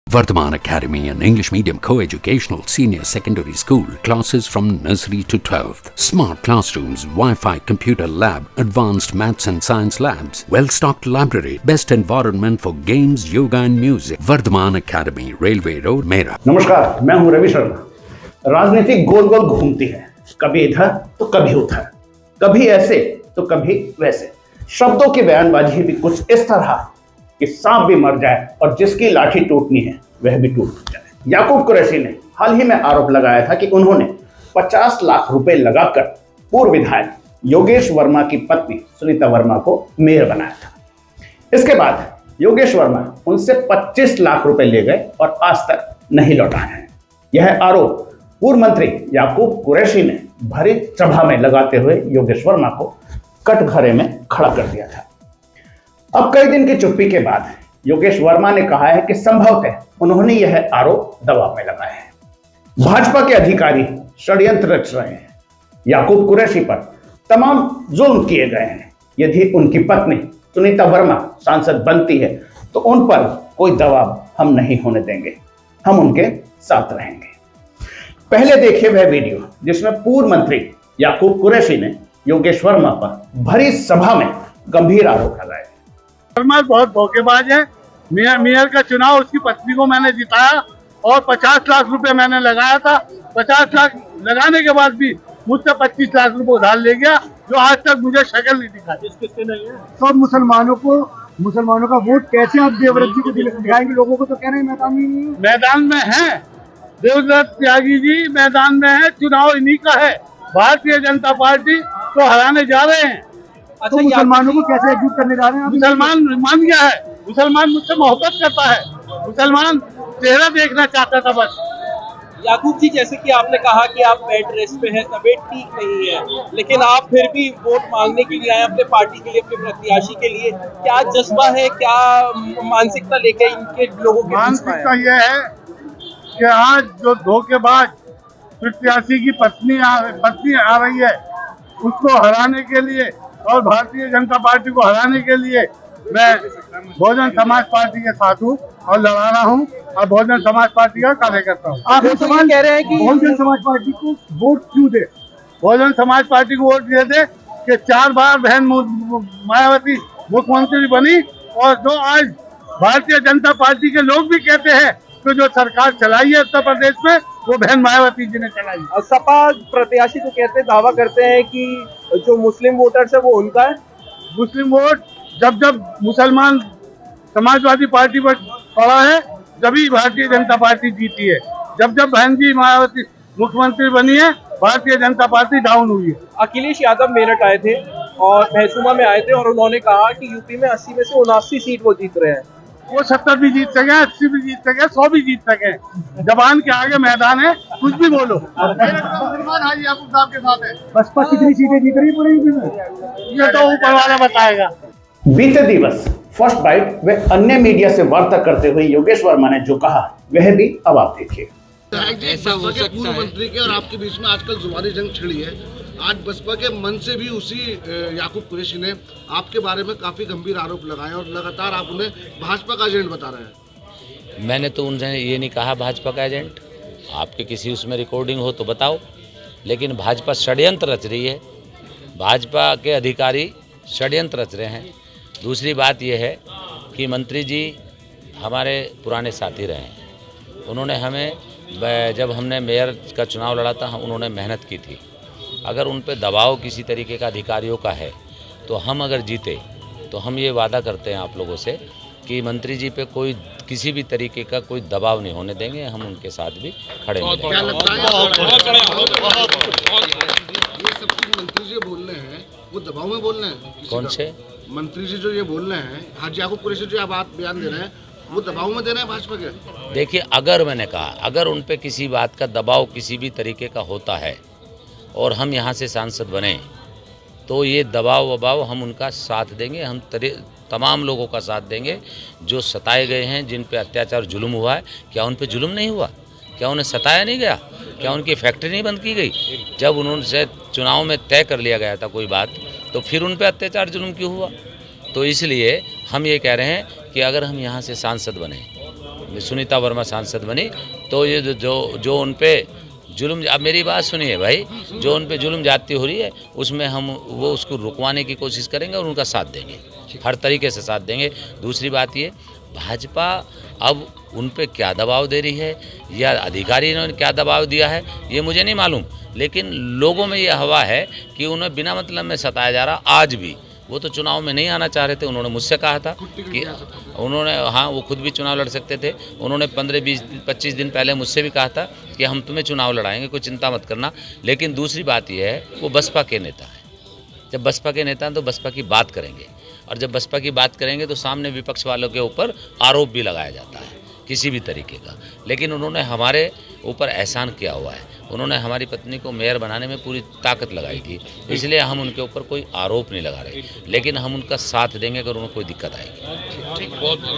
Vardhaman Academy, an English medium co-educational senior secondary school, classes from nursery to 12th. Smart classrooms, Wi-Fi computer lab, advanced maths and science labs, well-stocked library, best environment for games, yoga and music. Vardhaman Academy, Railway Road, Mera. नमस्कार, मैं हूं रवि शर्मा। राजनीति गोल गोल घूमती है, कभी इधर तो कभी उधर, कभी ऐसे तो कभी वैसे। शब्दों की बयानबाजी भी कुछ इस तरह कि सांप भी मर जाए और जिसकी लाठी टूटनी है वह भी टूट जाए। याकूब कुरैशी ने हाल ही में आरोप लगाया था कि उन्होंने 50 लाख रुपए लगाकर पूर्व विधायक योगेश वर्मा की पत्नी सुनीता वर्मा को मेयर बनाया था। इसके बाद योगेश वर्मा उनसे 25 लाख रुपए ले गए और आज तक नहीं लौटाए हैं। यह आरोप पूर्व मंत्री याकूब कुरैशी ने भरी सभा में लगाते हुए योगेश वर्मा को कटघरे में खड़ा कर दिया था। अब कई दिन की चुप्पी के बाद योगेश वर्मा ने कहा है कि संभवतः उन्होंने यह आरोप दबाव में लगाया है। भाजपा के अधिकारी षड्यंत्र रच रहे हैं। याकूब कुरैशी पर तमाम जुल्म किए गए हैं। यदि उनकी पत्नी सुनीता वर्मा सांसद बनती है तो उन पर कोई दबाव हम नहीं होने देंगे, हम उनके साथ रहेंगे। पहले देखिए वह वीडियो जिसमें पूर्व मंत्री याकूब कुरैशी ने योगेश वर्मा पर भरी सभा में गंभीर आरोप लगाए। वर्मा बहुत धोखेबाज है। मेयर का चुनाव उसकी पत्नी को मैंने जिताया और 50 लाख रुपए मैंने लगाया था। 50 लाख लगाने के बाद भी मुझसे 25 लाख रुपए उधार ले गया, जो आज तक मुझे शक्ल नहीं दिखाई। किसके नहीं है? सब मुसलमानों का वोट कैसे आप देवव्रत को दिखाएंगे? लोगों को तो कह रहे हैं मैदान में नहीं है। मैदान में है देवव्रत त्यागी जी, मैदान में है। चुनाव इन्हीं का है। भारतीय जनता पार्टी को हराने जा रहे हैं। तो मुसलमानों को कैसे एकजुट करने जा रहे हैं? मुसलमान मान गया है। मुसलमान मुझसे मोहब्बत करता है। मुसलमान चेहरा देखना चाहता था बस। याकूब जी, जैसे कि आपने कहा कि आप बेड रेस्ट पे हैं, तबीयत ठीक नहीं है, लेकिन आप फिर भी वोट मांगने के लिए आए अपने पार्टी के लिए, अपने प्रत्याशी के लिए। क्या जज्बा है, क्या मानसिकता लेके इनके लोगों की मानसिकता यह है कि आज जो धोखेबाज प्रत्याशी की पत्नी आ रही है, उसको हराने के लिए और भारतीय जनता पार्टी को हराने के लिए मैं बहुजन समाज पार्टी के साथ हूँ और लड़ा रहा हूँ और बहुजन समाज पार्टी का कार्यकर्ता हूँ। आप सवाल कह रहे हैं कि बहुजन समाज पार्टी को वोट क्यों दे? बहुजन समाज पार्टी को वोट दिए थे कि 4 बार बहन मायावती मुख्यमंत्री बनी और जो आज भारतीय जनता पार्टी के लोग भी कहते हैं तो जो सरकार चलाई है उत्तर प्रदेश में वो बहन मायावती जी ने चलाई। सपा प्रत्याशी तो कहते दावा करते हैं कि जो मुस्लिम वोटर्स है वो उनका है। मुस्लिम वोट जब मुसलमान समाजवादी पार्टी पर पड़ा है तभी भारतीय जनता पार्टी जीती है। जब बहन जी मायावती मुख्यमंत्री बनी है भारतीय जनता पार्टी डाउन हुई है। अखिलेश यादव मेरठ आए थे और महसूमा में आए थे और उन्होंने कहा कि यूपी में 80 में से 79 सीट वो जीत रहे हैं। वो 70 भी जीत सके, 80 भी जीत सके, 100 भी जीत सके। जबान के आगे मैदान है, कुछ भी बोलो। हाजी याकूब साहब के साथ है। बसपा कितनी सीटें जीत रही पूरे यूपी में? ये तो ऊपर वाला बताएगा। बीते दिवस फर्स्ट बाइट व अन्य मीडिया से वार्ता करते हुए योगेश वर्मा ने जो कहा वह भी अब आप देखिए। ऐसा हो सकता है पूर्व मंत्री के और आपके बीच में आजकल जुबानी जंग छिड़ी है। आज बसपा के मन से भी उसी याकूब कुरैशी ने आपके बारे में काफी गंभीर आरोप लगाए और लगातार आप उन्हें भाजपा का एजेंट बता रहे हैं। मैंने तो उनसे ये नहीं कहा भाजपा का एजेंट। आपके किसी उसमें रिकॉर्डिंग हो तो बताओ। लेकिन भाजपा षड्यंत्र रच रही है। भाजपा के अधिकारी षड्यंत्र रच रहे हैं। दूसरी बात यह है कि मंत्री जी हमारे पुराने साथी रहे हैं। उन्होंने हमें जब हमने मेयर का चुनाव लड़ा था उन्होंने मेहनत की थी। अगर उन पे दबाव किसी तरीके का अधिकारियों का है तो हम अगर जीते तो हम ये वादा करते हैं आप लोगों से कि मंत्री जी पे कोई किसी भी तरीके का कोई दबाव नहीं होने देंगे। हम उनके साथ भी खड़े मिलेंगे। क्या लगता है ये सब कुछ मंत्री जी बोल रहे हैं वो दबाव में बोल रहे हैं? कौन से मंत्री जी जो ये बोल रहे हैं, हाजी याकूब कुरैशी जो आप बयान दे रहे हैं वो दबाव में दे रहे हैं भाजपा के? देखिए, अगर मैंने कहा अगर उन पे किसी बात का दबाव किसी भी तरीके का होता है और हम यहाँ से सांसद बने तो ये दबाव वबाव हम उनका साथ देंगे। हम तमाम लोगों का साथ देंगे जो सताए गए हैं, जिन पे अत्याचार जुल्म हुआ है। क्या उन पे जुल्म नहीं हुआ? क्या उन्हें सताया नहीं गया? क्या उनकी फैक्ट्री नहीं बंद की गई? जब उन्होंने चुनाव में तय कर लिया गया था कोई बात तो फिर उन पे अत्याचार जुल्म क्यों हुआ? तो इसलिए हम ये कह रहे हैं कि अगर हम यहाँ से सांसद बने सुनीता वर्मा सांसद बनी, तो ये जो उन पे जुल्म, अब मेरी बात सुनिए भाई, जो उन पे जुल्म जाती हो रही है उसमें हम वो उसको रुकवाने की कोशिश करेंगे और उनका साथ देंगे, हर तरीके से साथ देंगे। दूसरी बात ये, भाजपा अब उन पे क्या दबाव दे रही है या अधिकारी ने क्या दबाव दिया है ये मुझे नहीं मालूम, लेकिन लोगों में ये हवा है कि उन्हें बिना मतलब में सताया जा रहा। आज भी वो तो चुनाव में नहीं आना चाह रहे थे, उन्होंने मुझसे कहा था कि उन्होंने, हाँ वो खुद भी चुनाव लड़ सकते थे, उन्होंने 15-20-25 दिन पहले मुझसे भी कहा था कि हम तुम्हें चुनाव लड़ाएंगे, कोई चिंता मत करना। लेकिन दूसरी बात यह है, वो बसपा के नेता हैं, जब बसपा के नेता हैं तो बसपा की बात करेंगे, और जब बसपा की बात करेंगे तो सामने विपक्ष वालों के ऊपर आरोप भी लगाया जाता है किसी भी तरीके का। लेकिन उन्होंने हमारे ऊपर एहसान किया हुआ है, उन्होंने हमारी पत्नी को मेयर बनाने में पूरी ताकत लगाई थी, इसलिए हम उनके ऊपर कोई आरोप नहीं लगा रहे, लेकिन हम उनका साथ देंगे अगर उन्हें कोई दिक्कत आएगी।